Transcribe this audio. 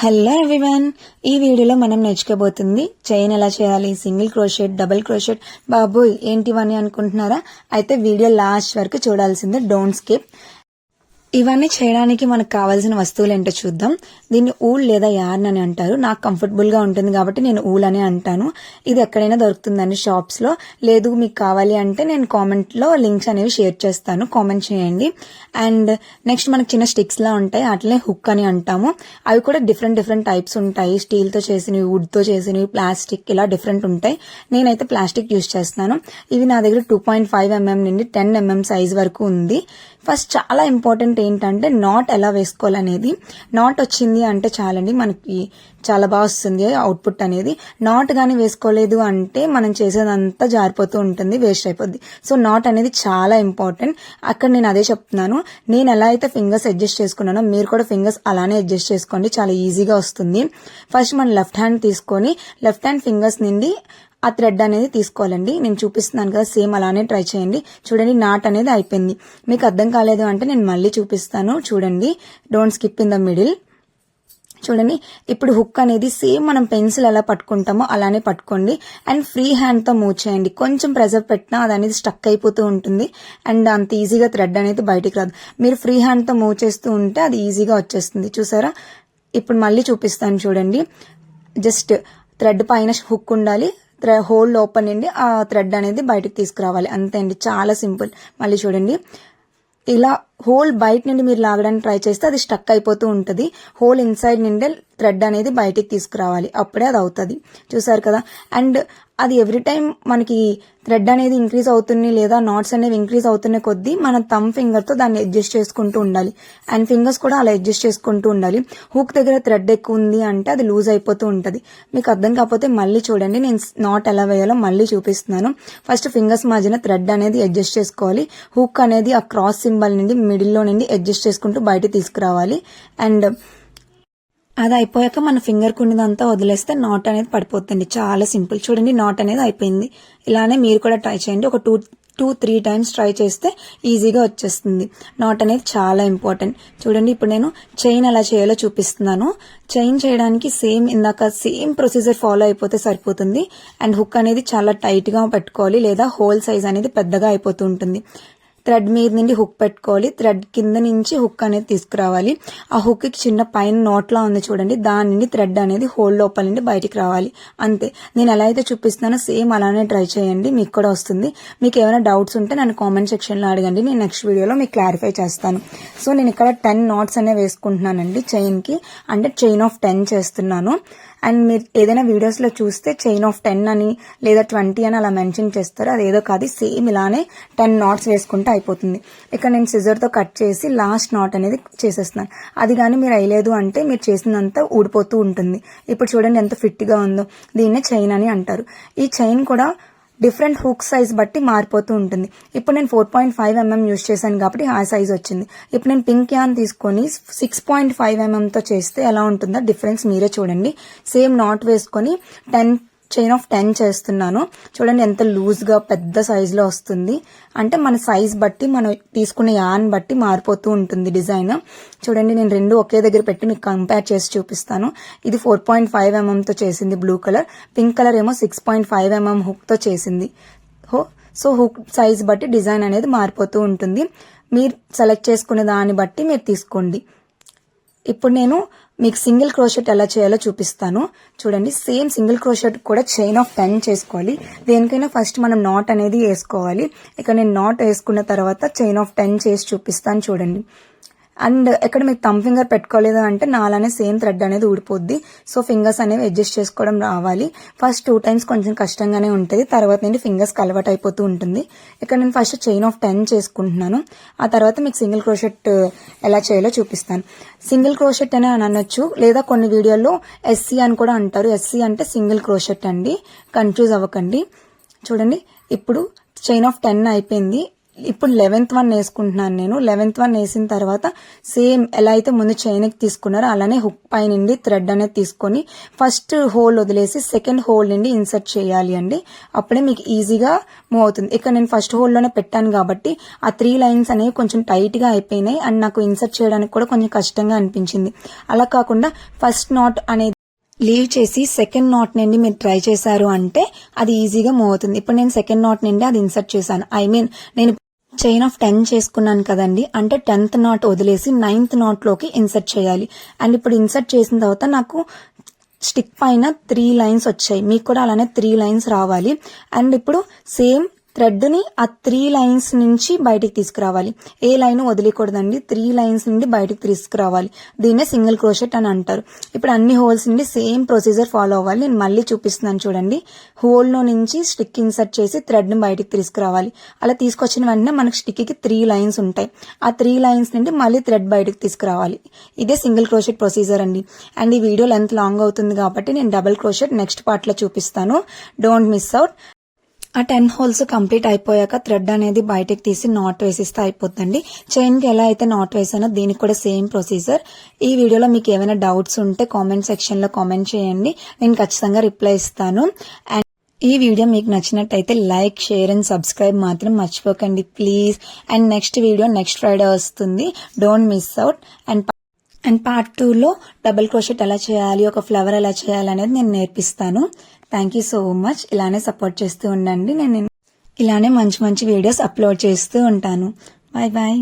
Hello everyone, ఈ వీడియోలో మనం నేర్చుకోబోతుంది చైన్ ఎలా చేయాలి, సింగిల్ క్రోషెట్, డబుల్ క్రోషెట్. బాబోయ్ ఏంటివని అనుకుంటున్నారా? అయితే వీడియో లాస్ట్ వరకు చూడాల్సిందే, డోంట్ స్కిప్. ఇవన్నీ చేయడానికి మనకు కావాల్సిన వస్తువులు ఏంటో చూద్దాం. దీన్ని ఊల్ లేదా యార్న్ అని అంటారు. నాకు కంఫర్టబుల్ గా ఉంటుంది కాబట్టి నేను ఊల్ అని అంటాను. ఇది ఎక్కడైనా దొరుకుతుందండి షాప్స్ లో. లేదు మీకు కావాలి అంటే నేను కామెంట్ లో లింక్స్ అనేవి షేర్ చేస్తాను, కామెంట్ చేయండి. అండ్ నెక్స్ట్ మనకి చిన్న స్టిక్స్ లా ఉంటాయి, అట్లనే హుక్ అని అంటాము. అవి కూడా డిఫరెంట్ టైప్స్ ఉంటాయి. స్టీల్ తో చేసినవి, వుడ్ తో చేసినవి, ప్లాస్టిక్, ఇలా డిఫరెంట్ ఉంటాయి. నేనైతే ప్లాస్టిక్ యూజ్ చేస్తున్నాను. ఇవి నా దగ్గర 2.5 mm నుండి 10 mm సైజ్ వరకు ఉంది. ఫస్ట్ చాలా ఇంపార్టెంట్ ఏంటంటే నాట్ ఎలా వేసుకోవాలనేది. నాట్ వచ్చింది అంటే చాలండి, మనకి చాలా బాగా వస్తుంది అవుట్పుట్ అనేది. నాట్ గానీ వేసుకోలేదు అంటే మనం చేసేదంతా జారిపోతూ ఉంటుంది, వేస్ట్ అయిపోద్ది. సో నాట్ అనేది చాలా ఇంపార్టెంట్. అక్కడ నేను అదే చెప్తున్నాను. నేను ఎలా అయితే ఫింగర్స్ అడ్జస్ట్ చేసుకున్నానో మీరు కూడా ఫింగర్స్ అలానే అడ్జస్ట్ చేసుకోండి, చాలా ఈజీగా వస్తుంది. ఫస్ట్ మనం లెఫ్ట్ హ్యాండ్ తీసుకొని లెఫ్ట్ హ్యాండ్ ఫింగర్స్ నుండి ఆ థ్రెడ్ అనేది తీసుకోవాలండి. నేను చూపిస్తున్నాను కదా, సేమ్ అలానే ట్రై చేయండి. చూడండి, నాట్ అనేది అయిపోయింది. మీకు అర్థం కాలేదు అంటే నేను మళ్ళీ చూపిస్తాను, చూడండి. Don't skip in the middle. చూడండి, ఇప్పుడు హుక్ అనేది సేమ్ మనం పెన్సిల్ ఎలా పట్టుకుంటామో అలానే పట్టుకోండి. అండ్ ఫ్రీ హ్యాండ్ తో మూవ్ చేయండి. కొంచెం ప్రెజర్ పెట్టినా అది అనేది స్టక్ అయిపోతూ ఉంటుంది అండ్ అంత ఈజీగా థ్రెడ్ అనేది బయటికి రాదు. మీరు ఫ్రీ హ్యాండ్ తో మూవ్ చేస్తూ ఉంటే అది ఈజీగా వచ్చేస్తుంది. చూసారా? ఇప్పుడు మళ్ళీ చూపిస్తాను, చూడండి. జస్ట్ థ్రెడ్ పైన హుక్ ఉండాలి, హోల్ ఓపెన్ అండి, ఆ థ్రెడ్ అనేది బయటకు తీసుకురావాలి, అంతే అండి, చాలా సింపుల్. మళ్ళీ చూడండి, ఇలా హోల్ బయట నుండి మీరు లాగడానికి ట్రై చేస్తే అది స్టక్ అయిపోతూ ఉంటుంది. హోల్ ఇన్సైడ్ నుండి థ్రెడ్ అనేది బయటికి తీసుకురావాలి, అప్పుడే అది అవుతుంది. చూసారు కదా? అండ్ అది ఎవ్రీ టైం మనకి థ్రెడ్ అనేది ఇంక్రీజ్ అవుతుంది లేదా నాట్స్ అనేవి ఇంక్రీజ్ అవుతున్న కొద్దీ మన థమ్ ఫింగర్ తో దాన్ని అడ్జస్ట్ చేసుకుంటూ ఉండాలి. అండ్ ఫింగర్స్ కూడా అలా అడ్జస్ట్ చేసుకుంటూ ఉండాలి. హుక్ దగ్గర థ్రెడ్ ఎక్కువ ఉంది అంటే అది లూజ్ అయిపోతూ ఉంటుంది. మీకు అర్థం కాకపోతే మళ్ళీ చూడండి, నేను నాట్ ఎలా వేయాలో మళ్ళీ చూపిస్తున్నాను. ఫస్ట్ ఫింగర్స్ మధ్యన థ్రెడ్ అనేది అడ్జస్ట్ చేసుకోవాలి. హుక్ అనేది ఆ క్రాస్ సింబల్ నుండి మిడిల్ లో నుండి అడ్జస్ట్ చేసుకుంటూ బయట తీసుకురావాలి. అండ్ అది అయిపోయాక మన ఫింగర్ కుండిదంతా వదిలేస్తే నాట్ అనేది పడిపోతుంది. చాలా సింపుల్. చూడండి, నాట్ అనేది అయిపోయింది. ఇలానే మీరు కూడా ట్రై చేయండి. ఒక 2-3 టైమ్స్ ట్రై చేస్తే ఈజీగా వచ్చేస్తుంది. నాట్ అనేది చాలా ఇంపార్టెంట్. చూడండి, ఇప్పుడు నేను చైన్ ఎలా చేయాలో చూపిస్తున్నాను. చైన్ చేయడానికి ఇందాక సేమ్ ప్రొసీజర్ ఫాలో అయిపోతే సరిపోతుంది. అండ్ హుక్ అనేది చాలా టైట్ గా పెట్టుకోవాలి, లేదా హోల్ సైజ్ అనేది పెద్దగా అయిపోతూ ఉంటుంది. థ్రెడ్ మీద నుండి హుక్ పెట్టుకోవాలి, థ్రెడ్ కింద నుంచి హుక్ అనేది తీసుకురావాలి. ఆ హుక్ కి చిన్న పైన నోట్లా ఉంది చూడండి, దాని నుండి థ్రెడ్ అనేది హోల్ లోపల నుండి బయటికి రావాలి, అంతే. నేను ఎలా అయితే చూపిస్తున్నానో సేమ్ అలానే ట్రై చేయండి, మీకు కూడా వస్తుంది. మీకు ఏమైనా డౌట్స్ ఉంటే నన్ను కామెంట్ సెక్షన్ లో అడగండి, నేను నెక్స్ట్ వీడియోలో మీకు క్లారిఫై చేస్తాను. సో నేను ఇక్కడ 10 knots అనేవి వేసుకుంటున్నానండి చైన్ కి, అంటే చైన్ ఆఫ్ 10 చేస్తున్నాను. అండ్ మీరు ఏదైనా వీడియోస్ లో చూస్తే చైన్ ఆఫ్ 10 అని లేదా 20 అని అలా మెన్షన్ చేస్తారు. అది ఏదో కాదు, సేమ్ ఇలానే 10 knots వేసుకుంటే అయిపోతుంది. ఇక్కడ నేను సిజర్ తో కట్ చేసి లాస్ట్ నాట్ అనేది చేసేస్తున్నాను. అది కానీ మీరు అయ్యలేదు అంటే మీరు చేసినంత ఊడిపోతూ ఉంటుంది. ఇప్పుడు చూడండి ఎంత ఫిట్ గా ఉందో. దీన్నే చైన్ అని అంటారు. ఈ చైన్ కూడా డిఫరెంట్ హుక్ సైజ్ బట్టి మారిపోతూ ఉంటుంది. ఇప్పుడు నేను 4.5 mm యూజ్ చేశాను కాబట్టి ఆ సైజ్ వచ్చింది. ఇప్పుడు నేను పింక్ యాన్ తీసుకొని 6.5 mm తో చేస్తే ఎలా ఉంటుందో డిఫరెన్స్ మీరే చూడండి. సేమ్ నాట్ వేసుకొని చైన్ ఆఫ్ 10 చేస్తున్నాను. చూడండి ఎంత లూజ్ గా పెద్ద సైజ్ లో వస్తుంది. అంటే మన సైజ్ బట్టి, మనం తీసుకునే యాన్ బట్టి మారిపోతూ ఉంటుంది డిజైన్. చూడండి, నేను రెండు ఒకే దగ్గర పెట్టి మీకు కంపేర్ చేసి చూపిస్తాను. ఇది 4.5 mm తో చేసింది బ్లూ కలర్, పింక్ కలర్ ఏమో 6.5 mm హుక్ తో చేసింది. సో హుక్ సైజ్ బట్టి డిజైన్ అనేది మారిపోతూ ఉంటుంది. మీరు సెలెక్ట్ చేసుకునే దాన్ని బట్టి మీరు తీసుకోండి. ఇప్పుడు నేను మీకు సింగిల్ క్రోషెట్ ఎలా చేయాలో చూపిస్తాను. చూడండి, సేమ్ సింగిల్ క్రోషెట్ కూడా చైన్ ఆఫ్ 10 చేసుకోవాలి. దేనికైనా ఫస్ట్ మనం నాట్ అనేది వేసుకోవాలి. ఇక్కడ నేను నాట్ వేసుకున్న తర్వాత చైన్ ఆఫ్ 10 చేసి చూపిస్తాను, చూడండి. అండ్ ఎక్కడ మీకు థమ్ ఫింగర్ పెట్టుకోలేదు అంటే నాలానే సేమ్ థ్రెడ్ అనేది ఊడిపోద్ది. సో ఫింగర్స్ అనేవి అడ్జస్ట్ చేసుకోవడం రావాలి. ఫస్ట్ 2 times కొంచెం కష్టంగానే ఉంటుంది, తర్వాత నుండి ఫింగర్స్ అలవాటు అయిపోతూ ఉంటుంది. ఇక్కడ నేను ఫస్ట్ చైన్ ఆఫ్ 10 చేసుకుంటున్నాను. ఆ తర్వాత మీకు సింగిల్ క్రోషెట్ ఎలా చేయాలో చూపిస్తాను. సింగిల్ క్రోషెట్ అని అనొచ్చు, లేదా కొన్ని వీడియోల్లో ఎస్సీ అని కూడా అంటారు. ఎస్సీ అంటే సింగిల్ క్రోషెట్ అండి, కన్ఫ్యూజ్ అవ్వకండి. చూడండి, ఇప్పుడు చైన్ ఆఫ్ 10 అయిపోయింది. ఇప్పుడు 11th వన్ వేసుకుంటున్నాను నేను. 11th వన్ వేసిన తర్వాత సేమ్ ఎలా అయితే ముందు చైన్కి తీసుకున్నారో అలానే హుక్ పై నుండి థ్రెడ్ అనేది తీసుకొని ఫస్ట్ హోల్ వదిలేసి సెకండ్ హోల్ నుండి ఇన్సర్ట్ చేయాలి అండి. అప్పుడే మీకు ఈజీగా మూవ్ అవుతుంది. ఇక్కడ నేను ఫస్ట్ హోల్లోనే పెట్టాను కాబట్టి ఆ 3 లైన్స్ అనేవి కొంచెం టైట్గా అయిపోయినాయి అండ్ నాకు ఇన్సర్ట్ చేయడానికి కూడా కొంచెం కష్టంగా అనిపించింది. అలా కాకుండా ఫస్ట్ నాట్ అనేది లీవ్ చేసి సెకండ్ నాట్ నుండి మీరు ట్రై చేశారు అంటే అది ఈజీగా మూవ్ అవుతుంది. ఇప్పుడు నేను సెకండ్ నాట్ నుండి అది ఇన్సర్ట్ చేశాను. నేను చైన్ ఆఫ్ 10 చేసుకున్నాను కదండి, అంటే 10th నాట్ వదిలేసి 9th నాట్ లోకి ఇన్సర్ట్ చేయాలి. అండ్ ఇప్పుడు ఇన్సర్ట్ చేసిన తర్వాత నాకు స్టిక్ పైన 3 లైన్స్ వచ్చాయి. మీకు కూడా అలానే 3 లైన్స్ రావాలి. అండ్ ఇప్పుడు సేమ్ థ్రెడ్ ని ఆ 3 లైన్స్ నుంచి బయటికి తీసుకురావాలి. ఏ లైన్ వదిలేకూడదండి, 3 లైన్స్ నుండి బయటికి తీసుకురావాలి. దీన్నే సింగిల్ క్రోషెట్ అని అంటారు. ఇప్పుడు అన్ని హోల్స్ నుండి సేమ్ ప్రొసీజర్ ఫాలో అవ్వాలి. నేను మళ్ళీ చూపిస్తున్నాను చూడండి. హోల్ లో నుంచి స్టిక్ ఇన్సర్ట్ చేసి థ్రెడ్ ని బయటికి తీసుకురావాలి. అలా తీసుకొచ్చిన వెంటనే మనకు స్టిక్ కి 3 లైన్స్ ఉంటాయి. ఆ 3 లైన్స్ నుండి మళ్ళీ థ్రెడ్ బయటికి తీసుకురావాలి. ఇదే సింగిల్ క్రోషెట్ ప్రొసీజర్ అండి. అండ్ ఈ వీడియో లెంత్ లాంగ్ అవుతుంది కాబట్టి నేను డబుల్ క్రోషెట్ నెక్స్ట్ పార్ట్ లో చూపిస్తాను. Don't miss out. ఆ 10 హోల్స్ కంప్లీట్ అయిపోయాక థ్రెడ్ అనేది బయటకు తీసి నాట్ వేసిస్తే అయిపోతుంది. చైన్ కి ఎలా అయితే నాట్ వేసానో దీనికి కూడా సేమ్ ప్రొసీజర్. ఈ వీడియోలో మీకు ఏమైనా డౌట్స్ ఉంటే కామెంట్ సెక్షన్ లో కామెంట్ చేయండి, నేను ఖచ్చితంగా రిప్లై ఇస్తాను. అండ్ ఈ వీడియో మీకు నచ్చినట్టయితే లైక్, షేర్ అండ్ సబ్స్క్రైబ్ మాత్రం మర్చిపోకండి please. And next video next Friday వస్తుంది. Don't miss out. And part 2లో డబుల్ క్రోషెట్ ఎలా చేయాలి, ఒక ఫ్లవర్ ఎలా చేయాలి అనేది నేను నేర్పిస్తాను. Thank you so much. ఇలానే సపోర్ట్ చేస్తూ ఉండండి. నేను ఇలానే మంచి మంచి వీడియోస్ అప్లోడ్ చేస్తూ ఉంటాను. Bye bye.